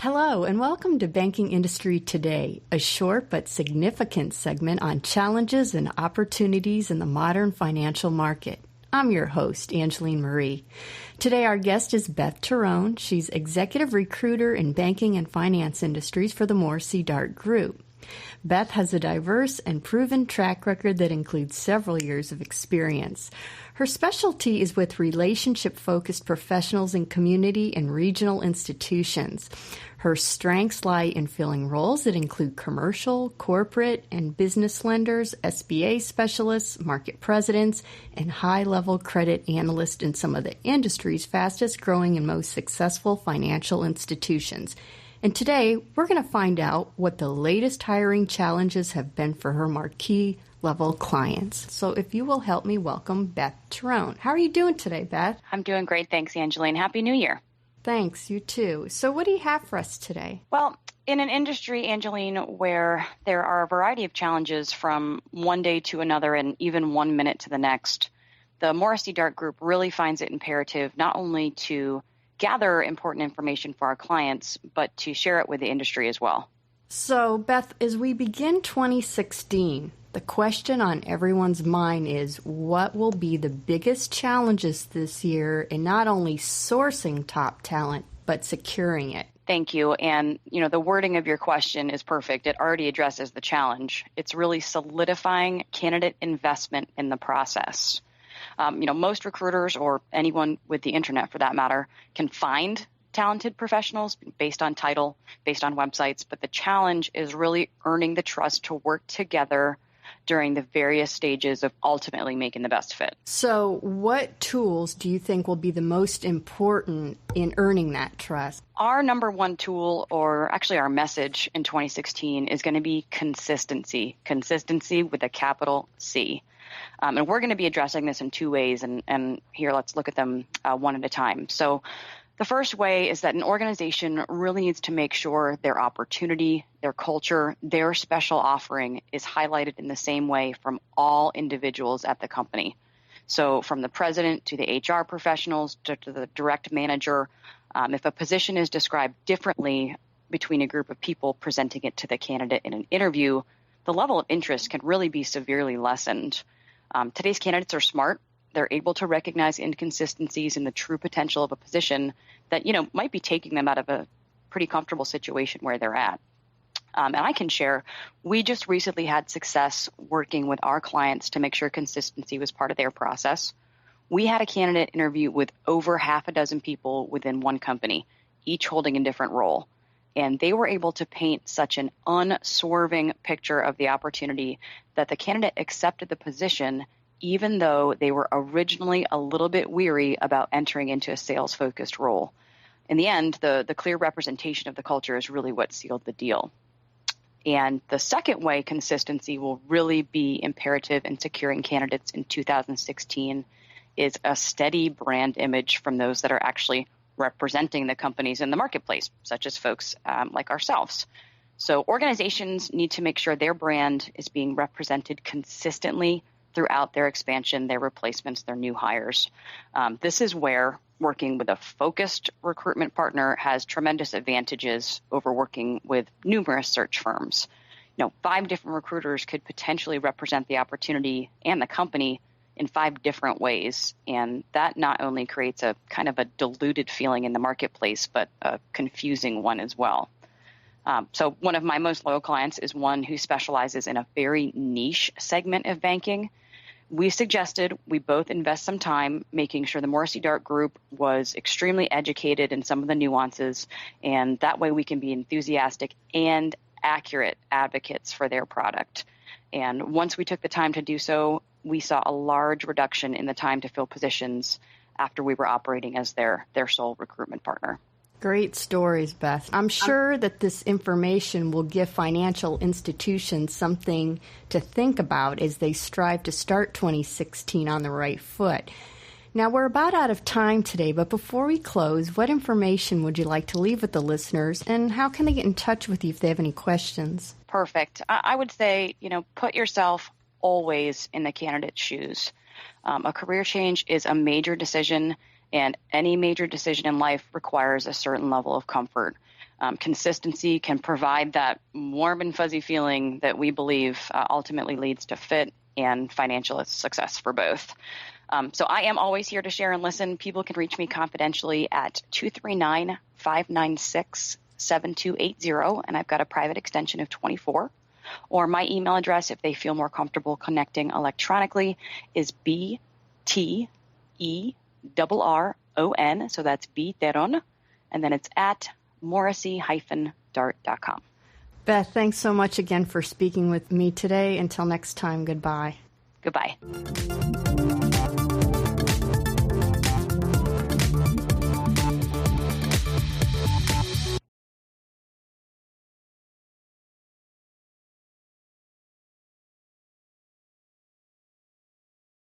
Hello, and welcome to Banking Industry Today, a short but significant segment on challenges and opportunities in the modern financial market. I'm your host, Angeline Marie. Today, our guest is Beth Terron. She's executive recruiter in banking and finance industries for the Morisey-Dart Group. Beth has a diverse and proven track record that includes several years of experience. Her specialty is with relationship-focused professionals in community and regional institutions. Her strengths lie in filling roles that include commercial, corporate, and business lenders, SBA specialists, market presidents, and high-level credit analysts in some of the industry's fastest-growing and most successful financial institutions. And today, we're going to find out what the latest hiring challenges have been for her marquee level clients. So if you will help me welcome Beth Terron. How are you doing today, Beth? I'm doing great. Thanks, Angeline. Happy New Year. Thanks. You too. So what do you have for us today? Well, in an industry, Angeline, where there are a variety of challenges from one day to another and even 1 minute to the next, the Morisey-Dart Group really finds it imperative not only to gather important information for our clients, but to share it with the industry as well. So, Beth, as we begin 2016, the question on everyone's mind is what will be the biggest challenges this year in not only sourcing top talent, but securing it? Thank you. And, the wording of your question is perfect. It already addresses the challenge. It's really solidifying candidate investment in the process. Most recruiters or anyone with the internet for that matter can find talented professionals based on title, based on websites. But the challenge is really earning the trust to work together during the various stages of ultimately making the best fit. So what tools do you think will be the most important in earning that trust? Our number one tool, or actually our message in 2016, is going to be consistency. Consistency with a capital C. And we're going to be addressing this in two ways. And here, let's look at them one at a time. So the first way is that an organization really needs to make sure their opportunity, their culture, their special offering is highlighted in the same way from all individuals at the company. So from the president to the HR professionals to the direct manager, if a position is described differently between a group of people presenting it to the candidate in an interview, the level of interest can really be severely lessened. Today's candidates are smart. They're able to recognize inconsistencies in the true potential of a position that, might be taking them out of a pretty comfortable situation where they're at. And I can share, we just recently had success working with our clients to make sure consistency was part of their process. We had a candidate interview with over half a dozen people within one company, each holding a different role. And they were able to paint such an unswerving picture of the opportunity that the candidate accepted the position even though they were originally a little bit weary about entering into a sales-focused role. In the end, the clear representation of the culture is really what sealed the deal. And the second way consistency will really be imperative in securing candidates in 2016 is a steady brand image from those that are actually representing the companies in the marketplace, such as folks like ourselves. So organizations need to make sure their brand is being represented consistently throughout their expansion, their replacements, their new hires. This is where working with a focused recruitment partner has tremendous advantages over working with numerous search firms. 5 different recruiters could potentially represent the opportunity and the company in 5 different ways. And that not only creates a kind of a diluted feeling in the marketplace, but a confusing one as well. So one of my most loyal clients is one who specializes in a very niche segment of banking. We suggested we both invest some time making sure the Morisey-Dart Group was extremely educated in some of the nuances, and that way we can be enthusiastic and accurate advocates for their product. And once we took the time to do so, we saw a large reduction in the time to fill positions after we were operating as their sole recruitment partner. Great stories, Beth. I'm sure that this information will give financial institutions something to think about as they strive to start 2016 on the right foot. Now, we're about out of time today, but before we close, what information would you like to leave with the listeners, and how can they get in touch with you if they have any questions? Perfect. I would say, put yourself always in the candidate's shoes. A career change is a major decision, and any major decision in life requires a certain level of comfort. Consistency can provide that warm and fuzzy feeling that we believe ultimately leads to fit and financial success for both. So I am always here to share and listen. People can reach me confidentially at 239-596-7280, and I've got a private extension of 24. Or my email address, if they feel more comfortable connecting electronically, is bterron, so that's bterron, and then it's at Morisey-Dart.com. Beth, thanks so much again for speaking with me today. Until next time, goodbye. Goodbye.